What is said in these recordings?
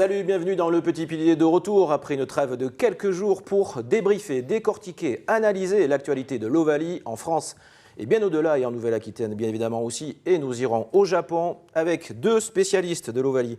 Salut, bienvenue dans le Petit Pilier de retour après une trêve de quelques jours pour débriefer, décortiquer, analyser l'actualité de l'Ovalie en France et bien au-delà et en Nouvelle-Aquitaine bien évidemment aussi. Et nous irons au Japon avec deux spécialistes de l'Ovalie.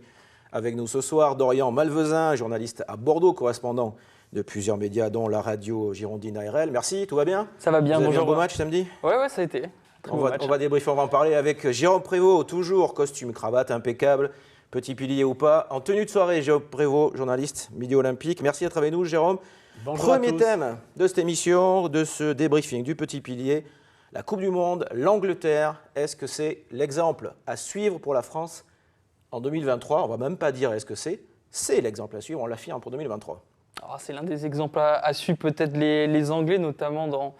Avec nous ce soir, Dorian Malvezin, journaliste à Bordeaux, correspondant de plusieurs médias dont la radio girondine ARL. Merci, tout va bien? Ça va bien, bonjour. Vous avez bonjour. un beau match samedi? Ouais, ça a été. On va débriefer, on va en parler avec Jérôme Prévost, toujours costume, cravate, impeccable. Petit pilier ou pas, en tenue de soirée, Jérôme Prévost, journaliste Midi Olympique. Merci d'être avec nous, Jérôme. Bonjour Premier thème de cette émission, de ce débriefing du Petit Pilier, la Coupe du Monde, l'Angleterre. Est-ce que c'est l'exemple à suivre pour la France en 2023? On ne va même pas dire est-ce que c'est l'exemple à suivre, on l'affirme pour 2023. Alors, c'est l'un des exemples à suivre, peut-être les Anglais, notamment dans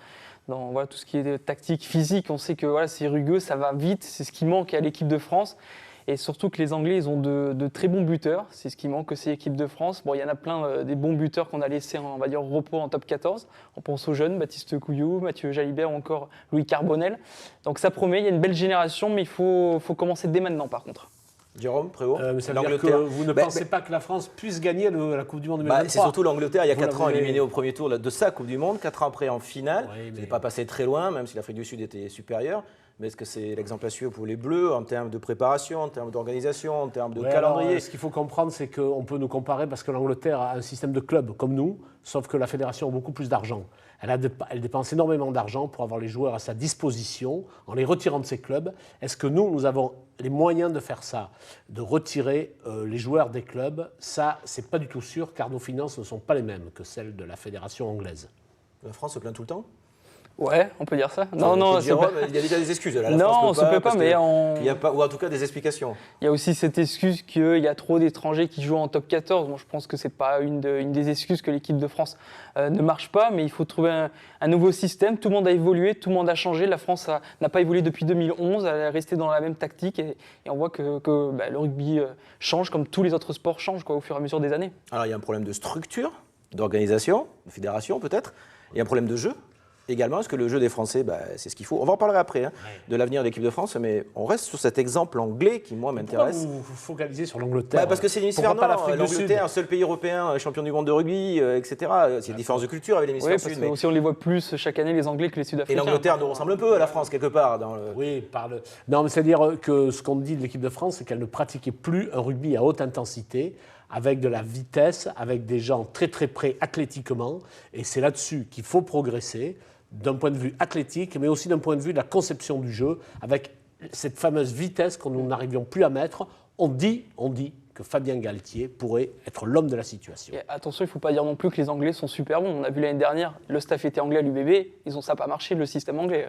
voilà, tout ce qui est tactique, physique. On sait que voilà, c'est rugueux, ça va vite, c'est ce qui manque à l'équipe de France. Et surtout que les Anglais, ils ont de très bons buteurs. C'est ce qui manque aussi à l'équipe de France. Bon, il y en a plein des bons buteurs qu'on a laissés, on va dire, au repos en top 14. On pense aux jeunes, Baptiste Couillou, Mathieu Jalibert ou encore Louis Carbonel. Donc ça promet, il y a une belle génération, mais il faut commencer dès maintenant par contre. Jérôme Prévost, ça veut dire que vous ne pensez pas que la France puisse gagner la Coupe du Monde 2023? C'est surtout l'Angleterre, il y a 4 ans, éliminée au premier tour de sa Coupe du Monde, 4 ans après en finale. Oui, mais... n'est pas passé très loin, même si l'Afrique du Sud était supérieure. Mais est-ce que c'est l'exemple à suivre pour les Bleus en termes de préparation, en termes d'organisation, en termes de calendrier? Alors, ce qu'il faut comprendre, c'est qu'on peut nous comparer parce que l'Angleterre a un système de clubs comme nous, sauf que la fédération a beaucoup plus d'argent. Elle dépense énormément d'argent pour avoir les joueurs à sa disposition en les retirant de ses clubs. Est-ce que nous avons les moyens de faire ça, de retirer les joueurs des clubs? Ça, c'est pas du tout sûr, car nos finances ne sont pas les mêmes que celles de la fédération anglaise. La France se plaint tout le temps? Ouais, on peut dire ça. Non, Jérôme, il y a déjà des excuses. Là, non, on ne se peut pas, mais il y a pas, ou en tout cas des explications. Il y a aussi cette excuse qu'il y a trop d'étrangers qui jouent en top 14. Moi, je pense que ce n'est pas une des excuses que l'équipe de France ne marche pas, mais il faut trouver un nouveau système. Tout le monde a évolué, tout le monde a changé. La France n'a pas évolué depuis 2011, elle est restée dans la même tactique et on voit que le rugby change comme tous les autres sports changent au fur et à mesure des années. Alors, il y a un problème de structure, d'organisation, de fédération peut-être. Il y a un problème de jeu. Également, est-ce que le jeu des Français, c'est ce qu'il faut? On va en parler après, de l'avenir de l'équipe de France, mais on reste sur cet exemple anglais qui, moi, m'intéresse. Pourquoi vous focalisez sur l'Angleterre? Parce que c'est l'hémisphère nord, l'Angleterre, seul pays européen, champion du monde de rugby, etc. Il y a une différence de culture avec l'hémisphère sud. Mais aussi on les voit plus chaque année, les Anglais, que les Sud-Africains. Et l'Angleterre nous ressemble un peu à la France, quelque part. Oui, non, mais c'est-à-dire que ce qu'on dit de l'équipe de France, c'est qu'elle ne pratiquait plus un rugby à haute intensité, avec de la vitesse, avec des gens très très près athlétiquement, et c'est là-dessus qu'il faut progresser, d'un point de vue athlétique, mais aussi d'un point de vue de la conception du jeu, avec cette fameuse vitesse que nous n'arrivions plus à mettre. On dit que Fabien Galtier pourrait être l'homme de la situation. Et attention, il ne faut pas dire non plus que les Anglais sont super bons. On a vu l'année dernière, le staff était anglais à l'UBB, ça n'a pas marché le système anglais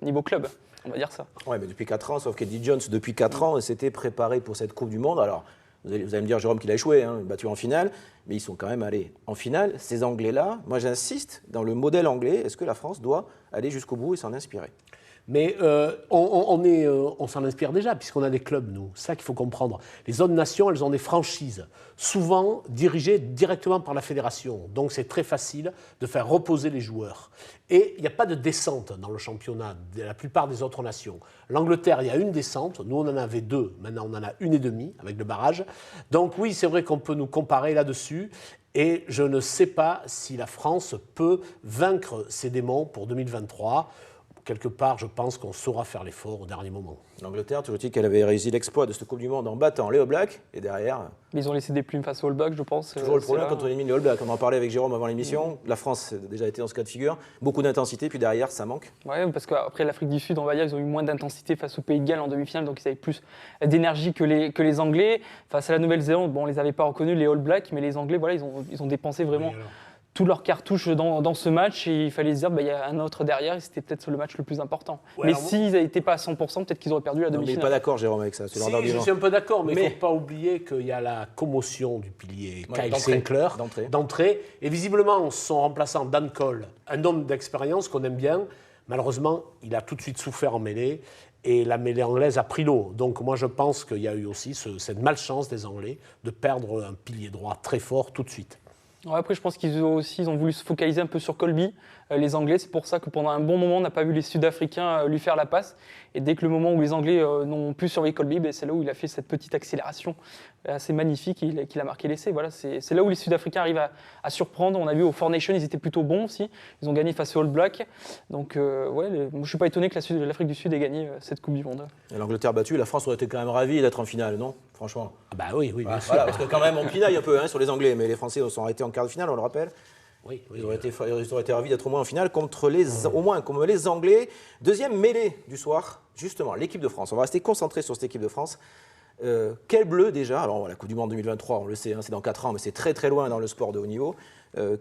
au niveau club, on va dire ça. Oui, mais depuis 4 ans, sauf qu'Eddie Jones, depuis 4 ans, s'était préparé pour cette Coupe du Monde. Alors, vous allez me dire, Jérôme, qu'il a échoué, battu en finale, mais ils sont quand même allés en finale. Ces Anglais-là, moi j'insiste, dans le modèle anglais, est-ce que la France doit aller jusqu'au bout et s'en inspirer? Mais on s'en inspire déjà, puisqu'on a des clubs, nous. C'est ça qu'il faut comprendre. Les autres nations, elles ont des franchises, souvent dirigées directement par la fédération. Donc c'est très facile de faire reposer les joueurs. Et il n'y a pas de descente dans le championnat de la plupart des autres nations. L'Angleterre, il y a une descente. Nous, on en avait 2. Maintenant, on en a 1,5 avec le barrage. Donc oui, c'est vrai qu'on peut nous comparer là-dessus. Et je ne sais pas si la France peut vaincre ces démons pour 2023. Quelque part, je pense qu'on saura faire l'effort au dernier moment. L'Angleterre, toujours dit qu'elle avait réussi l'exploit de cette Coupe du Monde en battant les All Blacks, et derrière... Mais ils ont laissé des plumes face aux All Blacks, je pense. Toujours le problème quand on élimine les All Blacks. On en parlait avec Jérôme avant l'émission. La France a déjà été dans ce cas de figure. Beaucoup d'intensité, puis derrière, ça manque. Oui, parce qu'après l'Afrique du Sud, on va dire, ils ont eu moins d'intensité face au Pays de Galles en demi-finale, donc ils avaient plus d'énergie que les Anglais. Face à la Nouvelle-Zélande, on ne les avait pas reconnus, les All Blacks, mais les Anglais, voilà, ils ont dépensé vraiment... Oui, toutes leurs cartouches dans ce match et il fallait se dire il y a un autre derrière et c'était peut-être le match le plus important. Ouais, mais s'ils n'étaient pas à 100%, peut-être qu'ils auraient perdu la demi-finale. Mais pas d'accord, Jérôme, avec ça. Si, je suis un peu d'accord, mais il ne faut pas oublier qu'il y a la commotion du pilier Kyle Sinclair d'entrée. Et visiblement, son remplaçant Dan Cole, un homme d'expérience qu'on aime bien, malheureusement, il a tout de suite souffert en mêlée. Et la mêlée anglaise a pris l'eau. Donc moi, je pense qu'il y a eu aussi cette malchance des Anglais de perdre un pilier droit très fort tout de suite. Ouais, après, je pense qu'ils ont voulu se focaliser un peu sur Colby, les Anglais. C'est pour ça que pendant un bon moment, on n'a pas vu les Sud-Africains lui faire la passe. Et dès que le moment où les Anglais n'ont pu surveiller Colby, c'est là où il a fait cette petite accélération assez magnifique qu'il a marqué l'essai. Voilà, c'est là où les Sud-Africains arrivent à surprendre. On a vu au Four Nations, ils étaient plutôt bons aussi. Ils ont gagné face aux All Blacks. Donc, moi, je ne suis pas étonné que l'Afrique du Sud ait gagné cette Coupe du Monde. Et l'Angleterre battue, la France aurait été quand même ravie d'être en finale, non? Franchement. Ah bah oui, bien sûr. Voilà, parce que quand même, on pinaille un peu sur les Anglais, mais les Français sont arrêtés en quart de finale, on le rappelle. Oui, Ils auraient été ravis d'être au moins en finale contre au moins comme les Anglais. Deuxième mêlée du soir, justement, l'équipe de France. On va rester concentré sur cette équipe de France. Quel bleu déjà? Alors la Coupe du Monde 2023, on le sait, c'est dans 4 ans, mais c'est très très loin dans le sport de haut niveau.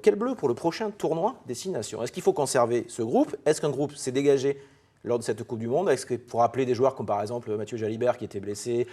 Quel bleu pour le prochain tournoi Destination? Est-ce qu'il faut conserver ce groupe? Est-ce qu'un groupe s'est dégagé lors de cette Coupe du Monde? Est-ce que pour rappeler des joueurs comme par exemple Mathieu Jalibert qui était blessé,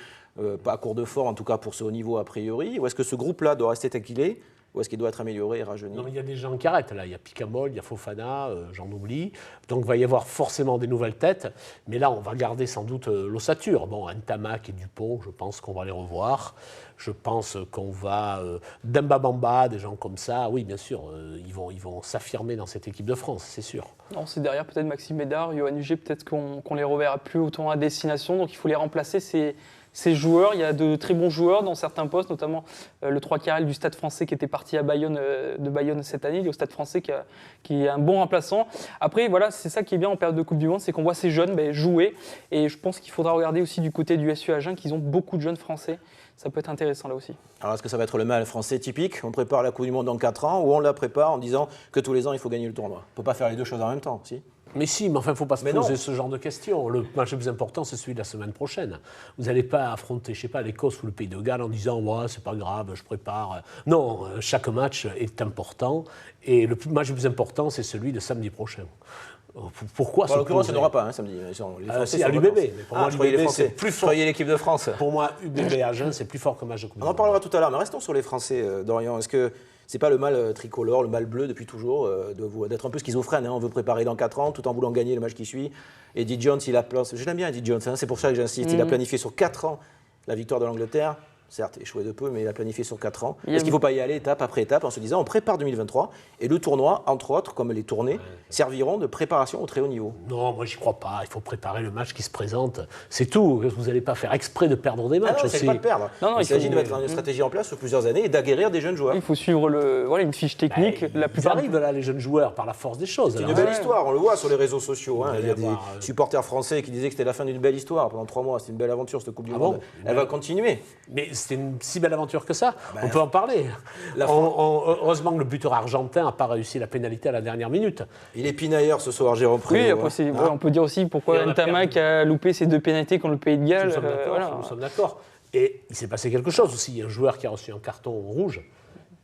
pas à court de forme en tout cas pour ce haut niveau a priori? Ou est-ce que ce groupe-là doit rester tel qu'il est? Ou est-ce qu'il doit être amélioré et rajeuni? Non, mais il y a des gens qui arrêtent là. Il y a Picamol, il y a Fofana, j'en oublie. Donc il va y avoir forcément des nouvelles têtes. Mais là, on va garder sans doute l'ossature. Bon, Ntamak et Dupont, je pense qu'on va les revoir. Je pense qu'on va. Demba Bamba, des gens comme ça, oui, bien sûr, ils vont s'affirmer dans cette équipe de France, c'est sûr. Non, c'est derrière peut-être Maxime Médard, Yoann Huget, peut-être qu'on les reverra plus au tournoi à destination. Donc il faut les remplacer. Ces joueurs, il y a de très bons joueurs dans certains postes, notamment le 3 quarts du Stade français qui était parti à Bayonne, de Bayonne cette année. Il est au Stade français qui est un bon remplaçant. Après, voilà, c'est ça qui est bien en période de Coupe du Monde, c'est qu'on voit ces jeunes jouer. Et je pense qu'il faudra regarder aussi du côté du SU Agen qu'ils ont beaucoup de jeunes français. Ça peut être intéressant là aussi. Alors est-ce que ça va être le mal français typique? On prépare la Coupe du Monde dans 4 ans ou on la prépare en disant que tous les ans il faut gagner le tournoi? On ne peut pas faire les deux choses en même temps, si? Mais si, mais enfin, il ne faut pas se poser ce genre de questions. Le match le plus important, c'est celui de la semaine prochaine. Vous n'allez pas affronter, je sais pas, l'Écosse ou le Pays de Galles en disant « ouais, c'est pas grave, je prépare ». Non, chaque match est important. Et le match le plus important, c'est celui de samedi prochain. Pourquoi En l'occurrence, il n'y en aura pas samedi. C'est à l'UBB. Mais pour moi, l'UBB, c'est plus fort. Soyez l'équipe de France. Pour moi, UBB Agen, c'est plus fort que match de Coupe du Monde. On en parlera tout à l'heure, mais restons sur les Français, Dorian. Est-ce que c'est pas le mal tricolore, le mal bleu depuis toujours, d'être un peu schizophrène, hein? On veut préparer dans 4 ans tout en voulant gagner le match qui suit. Eddie Jones, je l'aime bien Eddie Jones, hein, c'est pour ça que j'insiste. Il a planifié sur 4 ans la victoire de l'Angleterre. Certes, échoué de peu, mais il a planifié sur 4 ans. Est-ce qu'il ne faut pas y aller étape après étape en se disant on prépare 2023 et le tournoi, entre autres, comme les tournées, serviront de préparation au très haut niveau? Non, moi j'y crois pas. Il faut préparer le match qui se présente. C'est tout. Vous n'allez pas faire exprès de perdre des matchs. Non, c'est pas de perdre. Il s'agit de mettre une stratégie en place sur plusieurs années et d'aguerrir des jeunes joueurs. Il faut suivre une fiche technique. Ils arrivent là, les jeunes joueurs, par la force des choses. C'est une belle histoire, on le voit sur les réseaux sociaux. Il y a des supporters français qui disaient que c'était la fin d'une belle histoire pendant 3 mois. C'était une belle aventure, cette Coupe du Monde. Elle va continuer. Mais c'était une si belle aventure que ça. On peut en parler. Heureusement que le buteur argentin n'a pas réussi la pénalité à la dernière minute. Il est pinailleur ce soir, Jérôme Prévost. Oui, après, on peut dire aussi pourquoi Ntamak a loupé ses 2 pénalités contre le Pays de Galles. Nous sommes d'accord. Et il s'est passé quelque chose aussi. Il y a un joueur qui a reçu un carton rouge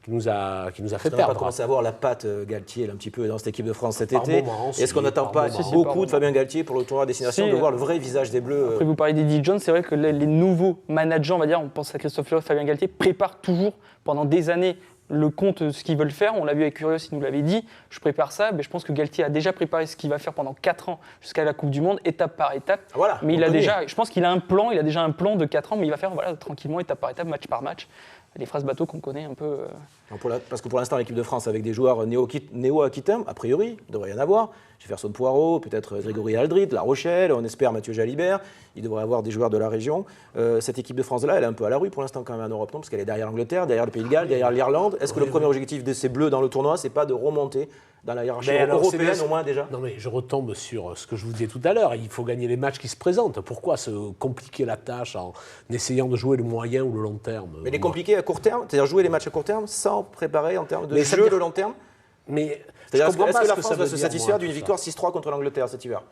qui nous a fait perdre. On va commencer à voir la patte Galtier un petit peu dans cette équipe de France cet été. Est-ce qu'on n'attend pas beaucoup de Fabien Galtier pour le tournoi à destination, de voir le vrai visage des Bleus? Après, vous parlez d'Eddie Jones, c'est vrai que les nouveaux managers, on va dire, on pense à Christophe Furios, Fabien Galtier, préparent toujours pendant des années le compte de ce qu'ils veulent faire. On l'a vu avec Furios, il nous l'avait dit, je prépare ça, mais je pense que Galtier a déjà préparé ce qu'il va faire pendant 4 ans jusqu'à la Coupe du Monde, étape par étape. Voilà, mais je pense qu'il a un plan, il a déjà un plan de 4 ans, mais il va faire tranquillement, étape par étape, match par match. Les phrases bateau qu'on connaît un peu. Parce que pour l'instant, l'équipe de France, avec des joueurs néo-aquitains, a priori, il devrait y en avoir. Jefferson Poirot, peut-être Grégory Aldrit, La Rochelle, on espère Mathieu Jalibert. Il devrait y avoir des joueurs de la région. Cette équipe de France-là, elle est un peu à la rue pour l'instant quand même en Europe, non? Parce qu'elle est derrière l'Angleterre, derrière le Pays de Galles, derrière l'Irlande. Est-ce que le premier objectif de ces Bleus dans le tournoi, c'est pas de remonter dans la hiérarchie européenne au moins déjà? Non mais je retombe sur ce que je vous disais tout à l'heure. Il faut gagner les matchs qui se présentent. Pourquoi se compliquer la tâche en essayant de jouer le moyen ou le long terme? Mais les compliquer à court terme, c'est-à-dire jouer les matchs à court terme sans préparer en termes de jeu de long terme? Mais c'est-à-dire, est-ce que la France va se satisfaire d'une victoire 6-3 contre l'Angleterre cet hiver?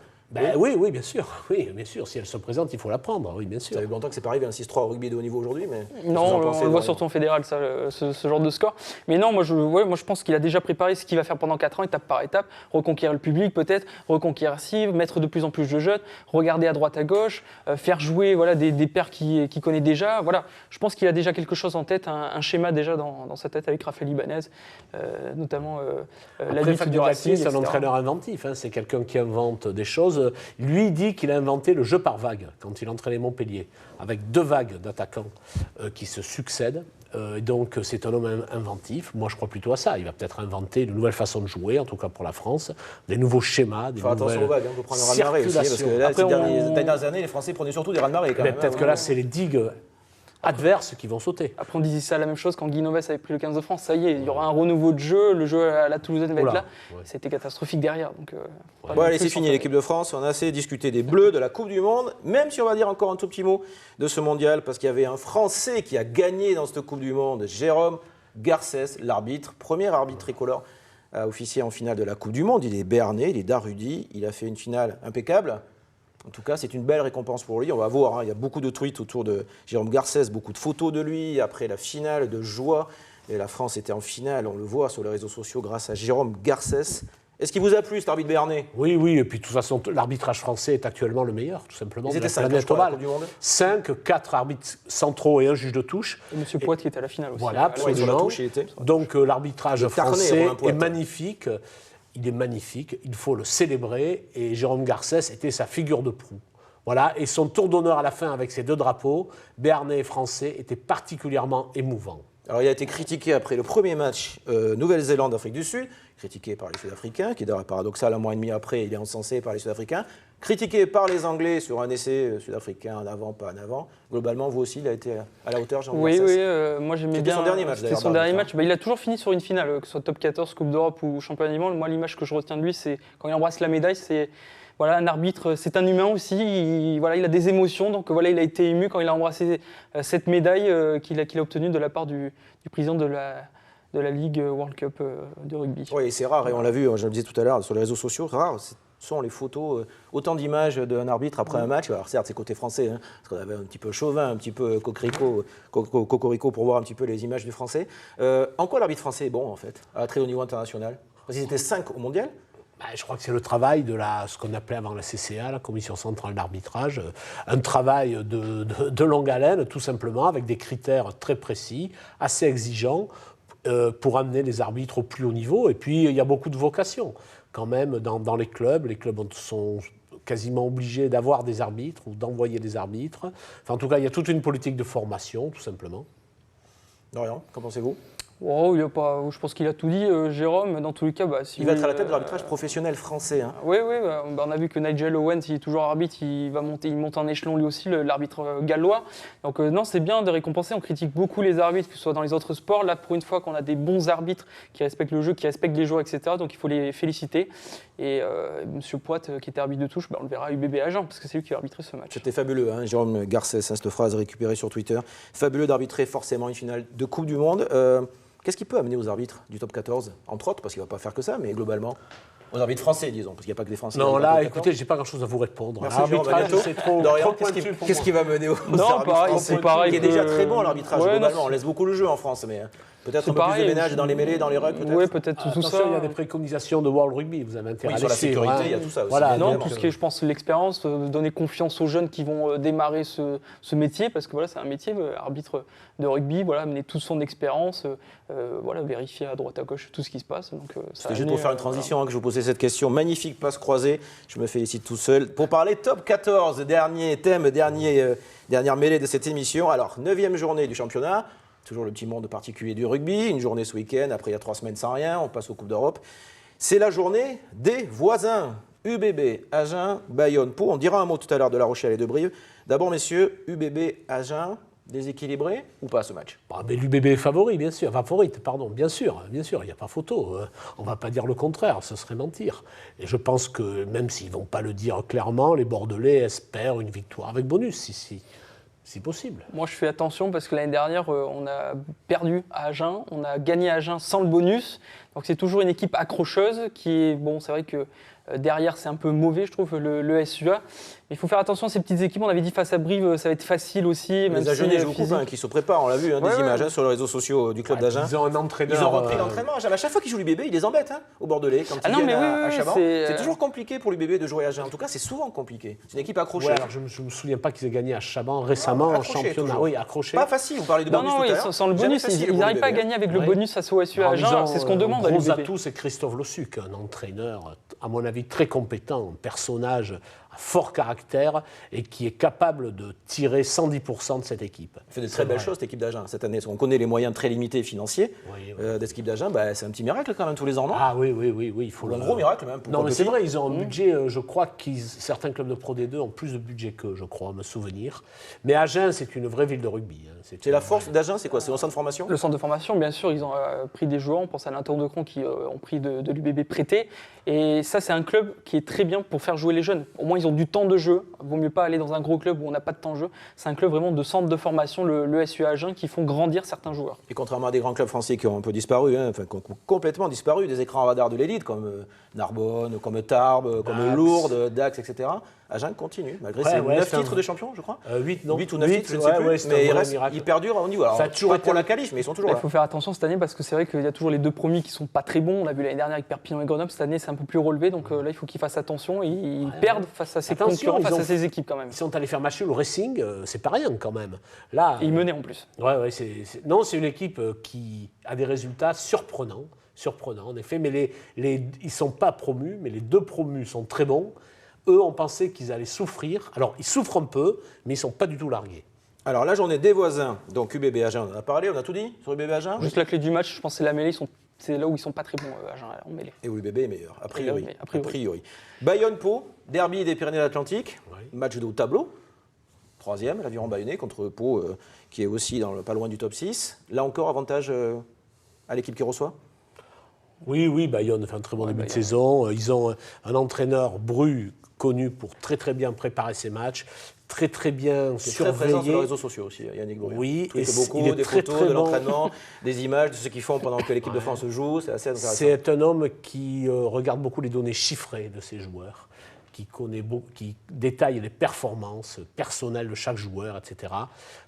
Oui, bien sûr. Oui, bien sûr. Si elle se présente, il faut la prendre. Oui, bien sûr. Ça fait longtemps que c'est pas arrivé un 6-3 au rugby de haut niveau aujourd'hui, mais non, on le voit surtout en fédéral, ce genre de score. Mais non, moi je pense qu'il a déjà préparé ce qu'il va faire pendant 4 ans, étape par étape, reconquérir le public peut-être, reconquérir Civ, mettre de plus en plus de jeunes, regarder à droite à gauche, faire jouer des pairs qu'il connaît déjà. Voilà, je pense qu'il a déjà quelque chose en tête, un schéma déjà dans sa tête avec Raphaël Ibanez, notamment la lutte du Racing. C'est un entraîneur inventif. C'est quelqu'un qui invente des choses. Lui dit qu'il a inventé le jeu par vague quand il entraînait Montpellier, avec 2 vagues d'attaquants qui se succèdent. Donc c'est un homme inventif. Moi je crois plutôt à ça. Il va peut-être inventer de nouvelles façons de jouer, en tout cas pour la France, des nouveaux schémas, des nouvelles attention aux vagues, on peut prendre un raz-de-marée aussi, parce que là, Après, ces dernières années, les Français prenaient surtout des raz-de-marée. Mais peut-être que là c'est les digues adverses qui vont sauter. Après, on disait ça la même chose quand Guy Novès avait pris le 15 de France. Ça y est, il y aura un renouveau de jeu, le jeu à la Toulousaine va être là. Ouais. C'était catastrophique derrière. Donc, bon, allez, c'est fini, l'équipe de France. On a assez discuté des Bleus, de la Coupe du Monde, même si on va dire encore un tout petit mot de ce mondial, parce qu'il y avait un Français qui a gagné dans cette Coupe du Monde, Jérôme Garcès, l'arbitre, premier arbitre tricolore à officier en finale de la Coupe du Monde. Il est béarnais, il est d'Arrudy, il a fait une finale impeccable. En tout cas, c'est une belle récompense pour lui. On va voir, hein, il y a beaucoup de tweets autour de Jérôme Garcès, beaucoup de photos de lui après la finale, de joie. Et la France était en finale, on le voit sur les réseaux sociaux grâce à Jérôme Garcès. Est-ce qu'il vous a plu, cet arbitre béarnais ? Oui, oui, et puis de toute façon, l'arbitrage français est actuellement le meilleur, tout simplement. Ils étaient 5, 4 arbitres centraux et un juge de touche. Et M. Poit qui était à la finale aussi. Voilà, absolument. Donc l'arbitrage français est magnifique. Il est magnifique, il faut le célébrer, et Jérôme Garcès était sa figure de proue. Voilà, et son tour d'honneur à la fin avec ses 2 drapeaux, béarnais et français, était particulièrement émouvant. Alors il a été critiqué après le premier match Nouvelle-Zélande-Afrique du Sud, critiqué par les Sud-Africains, qui est d'ailleurs paradoxal, un mois et demi après, il est encensé par les Sud-Africains, critiqué par les Anglais sur un essai sud-africain en avant, pas en avant. Globalement, vous aussi, il a été à la hauteur, Jean Oui, oui, moi j'aimais bien. C'était son dernier match, d'ailleurs. C'était son dernier match. Il a toujours fini sur une finale, que ce soit top 14, Coupe d'Europe ou Championnat du Monde. Moi, l'image que je retiens de lui, c'est quand il embrasse la médaille, c'est voilà, un arbitre, c'est un humain aussi. Il a des émotions, donc voilà, il a été ému quand il a embrassé cette médaille qu'il a obtenue de la part du président de la Ligue World Cup de rugby. Oui, c'est rare, et on l'a vu, je le disais tout à l'heure, sur les réseaux sociaux, c'est rare. Ce sont les photos, autant d'images d'un arbitre après un match. Alors certes, c'est côté français, hein, parce qu'on avait un petit peu chauvin, un petit peu cocorico pour voir un petit peu les images du français. En quoi l'arbitre français est bon, en fait, à très haut niveau international ? Parce qu'ils étaient 5 au mondial. Je crois que c'est le travail de ce qu'on appelait avant la CCA, la Commission centrale d'arbitrage, un travail de longue haleine, tout simplement, avec des critères très précis, assez exigeants, pour amener les arbitres au plus haut niveau. Et puis, il y a beaucoup de vocations, quand même, dans les clubs. Les clubs sont quasiment obligés d'avoir des arbitres ou d'envoyer des arbitres. Enfin, en tout cas, il y a toute une politique de formation, tout simplement. Dorian, qu'en pensez-vous ? Oh, je pense qu'il a tout dit, Jérôme. Dans tous les cas, il va être à la tête de l'arbitrage professionnel français. Hein. Oui, on a vu que Nigel Owens, il est toujours arbitre, il monte en échelon lui aussi, l'arbitre gallois. Donc non, c'est bien de récompenser. On critique beaucoup les arbitres, que ce soit dans les autres sports. Là, pour une fois qu'on a des bons arbitres qui respectent le jeu, qui respectent les joueurs, etc. Donc il faut les féliciter. Et M. Poit, qui était arbitre de touche, on le verra à UBB Agen, parce que c'est lui qui a arbitré ce match. C'était fabuleux, hein, Jérôme Garcès, cette phrase récupérée sur Twitter. Fabuleux d'arbitrer forcément une finale de Coupe du Monde. Qu'est-ce qui peut amener aux arbitres du top 14, entre autres, parce qu'il ne va pas faire que ça, mais globalement, aux arbitres français, disons, parce qu'il n'y a pas que des Français. Non, là, écoutez, je n'ai pas grand-chose à vous répondre. L'arbitrage, c'est trop qu'est-ce qui va mener aux arbitres français, qui est déjà très bon, l'arbitrage, globalement. On laisse beaucoup le jeu en France, mais peut-être un peu plus de ménage dans les mêlées, dans les rugs, peut-être. Oui, peut-être tout ça. Il y a des préconisations de World Rugby, vous avez intérêt à sur la sécurité, il y a tout ça aussi. Voilà, non, tout ce qui est, je pense, l'expérience, donner confiance aux jeunes qui vont démarrer ce métier, parce que voilà, c'est un métier, arbitre de rugby, voilà, amener toute son expérience, voilà, vérifier à droite à gauche tout ce qui se passe. C'était juste pour faire une transition que je vous posais cette question. Magnifique passe croisée, je me félicite tout seul. Pour parler top 14, dernier thème, dernière mêlée de cette émission. Alors, 9e journée du championnat. Toujours le petit monde particulier du rugby, une journée ce week-end, après il y a 3 semaines sans rien, on passe aux Coupes d'Europe. C'est la journée des voisins. UBB, Agen, Bayonne, Pau. On dira un mot tout à l'heure de La Rochelle et de Brive. D'abord, messieurs, UBB, Agen, déséquilibré ou pas ce match ? Mais l'UBB est favori, bien sûr. Favorite, pardon, bien sûr, il n'y a pas photo. On ne va pas dire le contraire, ce serait mentir. Et je pense que, même s'ils ne vont pas le dire clairement, les Bordelais espèrent une victoire avec bonus, si possible. Moi, je fais attention parce que l'année dernière, on a perdu à Agen, on a gagné à Agen sans le bonus. Donc, c'est toujours une équipe accrocheuse qui est, bon, c'est vrai que derrière, c'est un peu mauvais, je trouve, le SUA. Mais il faut faire attention à ces petites équipes. On avait dit face à Brive, ça va être facile aussi. Les Agenais jouent beaucoup, qui se préparent, on l'a vu, des images sur les réseaux sociaux du club d'Agen. Ils ont un entraîneur. Ils ont repris l'entraînement. À chaque fois qu'ils jouent l'UBB, ils les embêtent au Bordelais. Quand ils viennent à Chaban. C'est toujours compliqué pour l'UBB de jouer à Agen. En tout cas, c'est souvent compliqué. C'est une équipe accrochée. Alors, je ne me souviens pas qu'ils aient gagné à Chaban récemment en championnat. Toujours. Oui, accroché. Pas facile, vous parlez de bonus tout à l'heure. Sans le bonus, ils n'arrivent pas à gagner avec le bonus face au SUA à Agen. C'est ce qu'on demande à l'UBB. Gros atout, c'est Christophe Lossuc, un entraîneur, à mon avis, très compétent, un personnage fort caractère et qui est capable de tirer 110% de cette équipe. Il fait de très belles choses, cette équipe d'Agen, cette année. On connaît les moyens très limités financiers de cette équipe d'Agen. C'est un petit miracle quand même tous les ans, non? Ah oui, il faut un gros miracle même. Non, mais c'est vrai, ils ont un budget, je crois que certains clubs de Pro D2 ont plus de budget qu'eux, je crois, à me souvenir. Mais Agen, c'est une vraie ville de rugby. C'est la force d'Agen, c'est quoi? C'est au centre de formation? Le centre de formation, bien sûr, ils ont pris des joueurs, on pense à l'Inter de Cron qui ont pris de l'UBB prêté. Et ça, c'est un club qui est très bien pour faire jouer les jeunes. Au moins, ils ont du temps de jeu. Il vaut mieux pas aller dans un gros club où on n'a pas de temps de jeu. C'est un club vraiment de centre de formation, le SUA Agen, qui font grandir certains joueurs. Et contrairement à des grands clubs français qui ont un peu disparu, qui ont complètement disparu, des écrans radars de l'élite comme Narbonne, comme Tarbes, comme Lourdes, Dax, etc. Agen continue, malgré ses 9 titres de champion, je crois. 8, non 8 ou 9 titres, je ne sais plus. Mais ils perdurent au niveau. Alors, ça a toujours pas été pour la qualif, mais ils sont toujours là. Il faut faire attention cette année parce que c'est vrai qu'il y a toujours les deux premiers qui ne sont pas très bons. On l'a vu l'année dernière avec Perpignan et Grenoble. Cette année, c'est un peu plus relevé. Donc là, il faut qu'ils fassent attention. Ils perdent face à ses concurrents, face à ses équipes quand même. Ils sont allés faire match nul au Racing, c'est pas rien quand même. Là, et ils menaient en plus. Non, c'est une équipe qui a des résultats surprenants en effet. Mais ils ne sont pas promus, mais les deux promus sont très bons. Eux, on pensait qu'ils allaient souffrir. Alors, ils souffrent un peu, mais ils ne sont pas du tout largués. Alors, la journée des voisins, donc UBB Agen, on en a parlé, on a tout dit sur UBB Agen? Juste la clé du match, je pense que c'est la mêlée. C'est là où ils ne sont pas très bons, Agen, en mêlée. Et où UBB est meilleur, a priori. Bayonne-Pau, derby des Pyrénées-Atlantiques, match de haut tableau. 3e, l'Aviron Bayonnais contre Pau, qui est aussi pas loin du top 6. Là encore, avantage à l'équipe qui reçoit? Oui, Bayonne fait un très bon début de saison. Ils ont un entraîneur, Bru, connu pour très très bien préparer ses matchs, très bien surveiller. Très présent sur les réseaux sociaux aussi, Yannick Bru. Oui, il beaucoup, il est des photos de l'entraînement, des images de ce qu'ils font pendant que l'équipe de France joue. C'est assez intéressant. C'est un homme qui regarde beaucoup les données chiffrées de ses joueurs, qui détaille les performances personnelles de chaque joueur, etc.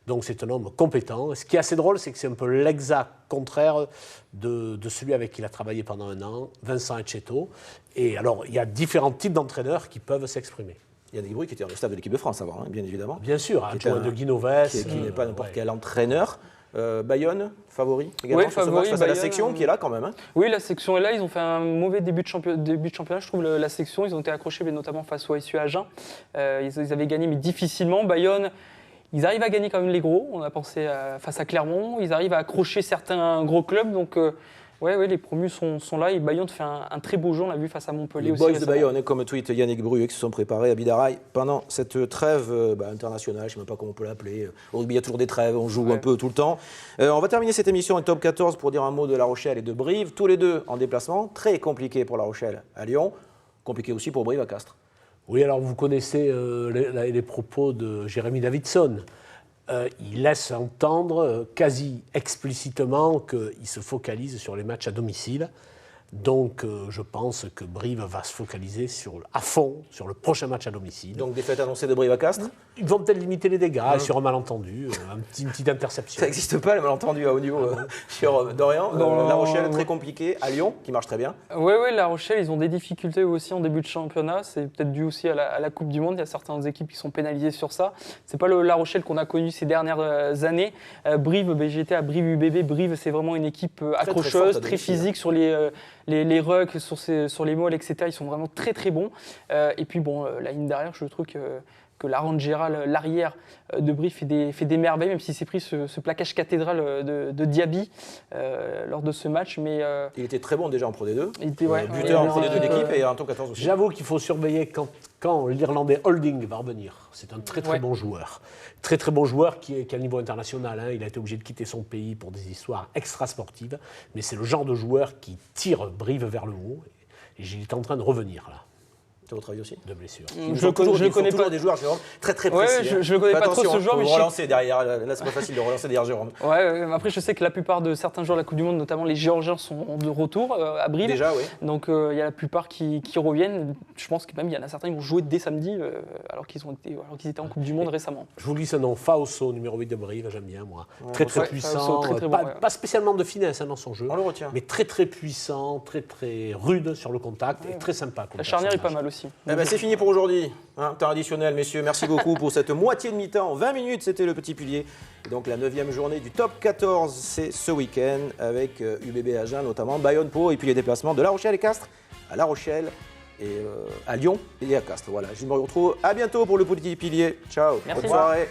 Donc c'est un homme compétent. Ce qui est assez drôle, c'est que c'est un peu l'exact contraire de celui avec qui il a travaillé pendant un an, Vincent Etcheto. Et alors, il y a différents types d'entraîneurs qui peuvent s'exprimer. Yannick Bru qui était dans le staff de l'équipe de France avant, bien évidemment. Bien sûr, adjoint de Guinoves. Qui n'est pas n'importe quel entraîneur. Bayonne, favori également sur ce match face à la section qui est là quand même. Oui, la section est là. Ils ont fait un mauvais début de championnat, je trouve, la section. Ils ont été accrochés, mais notamment face au SU Agen. Ils avaient gagné, mais difficilement. Bayonne, ils arrivent à gagner quand même les gros. On a pensé face à Clermont. Ils arrivent à accrocher certains gros clubs. Donc, les promus sont là. Et Bayonne fait un très beau jeu. On l'a vu face à Montpellier aussi. Les boys de Bayonne, comme tweet Yannick Bru, qui se sont préparés à Bidaraï pendant cette trêve internationale. Je ne sais même pas comment on peut l'appeler. Au rugby, il y a toujours des trêves. On joue un peu tout le temps. On va terminer cette émission en top 14 pour dire un mot de La Rochelle et de Brive. Tous les deux en déplacement. Très compliqué pour La Rochelle à Lyon. Compliqué aussi pour Brive à Castres. Oui, alors vous connaissez les propos de Jérémy Davidson. Il laisse entendre quasi explicitement qu'il se focalise sur les matchs à domicile. Donc je pense que Brive va se focaliser à fond sur le prochain match à domicile. Donc défaite annoncée de Brive à Castres? Ils vont peut-être limiter les dégâts sur un malentendu, une petite interception. Ça n'existe pas le malentendu à haut niveau sur Dorian. La Rochelle très compliqué, à Lyon qui marche très bien. Oui, La Rochelle, ils ont des difficultés aussi en début de championnat. C'est peut-être dû aussi à la Coupe du Monde. Il y a certaines équipes qui sont pénalisées sur ça. C'est pas La Rochelle qu'on a connu ces dernières années. Brive, j'étais à Brive UBB. Brive, c'est vraiment une équipe accrocheuse, très physique sur les rucks, sur les molles, etc. Ils sont vraiment très très bons. Et puis la ligne derrière, je trouve que Laurent Gérald, l'arrière de Brive, fait des merveilles, même s'il s'est pris ce plaquage cathédral de Diaby lors de ce match. Mais, il était très bon déjà en Pro D2. Il était buteur en Pro D2 d'équipe et en top 14 aussi. J'avoue qu'il faut surveiller quand l'Irlandais Holding va revenir. C'est un très très bon joueur. Très très bon joueur qui est à niveau international. Il a été obligé de quitter son pays pour des histoires extrasportives. Mais c'est le genre de joueur qui tire Brive vers le haut. Et il est en train de revenir là. C'est votre avis aussi? De blessure. Je ne connais pas des joueurs Jérôme, très précis. Je ne connais pas trop ce joueur, mais relancer derrière. Là, c'est pas facile de relancer derrière Jérôme. Après, je sais que la plupart de certains joueurs de la Coupe du Monde, notamment les Géorgiens, sont de retour à Brive. Déjà, oui. Donc, il y a la plupart qui reviennent. Je pense que même il y en a certains qui vont jouer dès samedi, alors qu'ils étaient en Coupe du Monde récemment. Je vous lis ce nom, Faoso, numéro 8 de Brive, j'aime bien moi. Très puissant, très pas spécialement de finesse dans son jeu. On le retient. Mais très puissant, très rude sur le contact et très sympa. La charnière est pas mal aussi. C'est fini pour aujourd'hui. Temps additionnel, messieurs. Merci beaucoup pour cette moitié de mi-temps. 20 minutes, c'était le petit pilier. Et donc la 9e journée du top 14, c'est ce week-end avec UBB Agen, notamment Bayonne-Pau et puis les déplacements de La Rochelle et Castres à La Rochelle et à Lyon et à Castres. Voilà, je me retrouve à bientôt pour le Petit Pilier. Ciao, Merci. bonne soirée.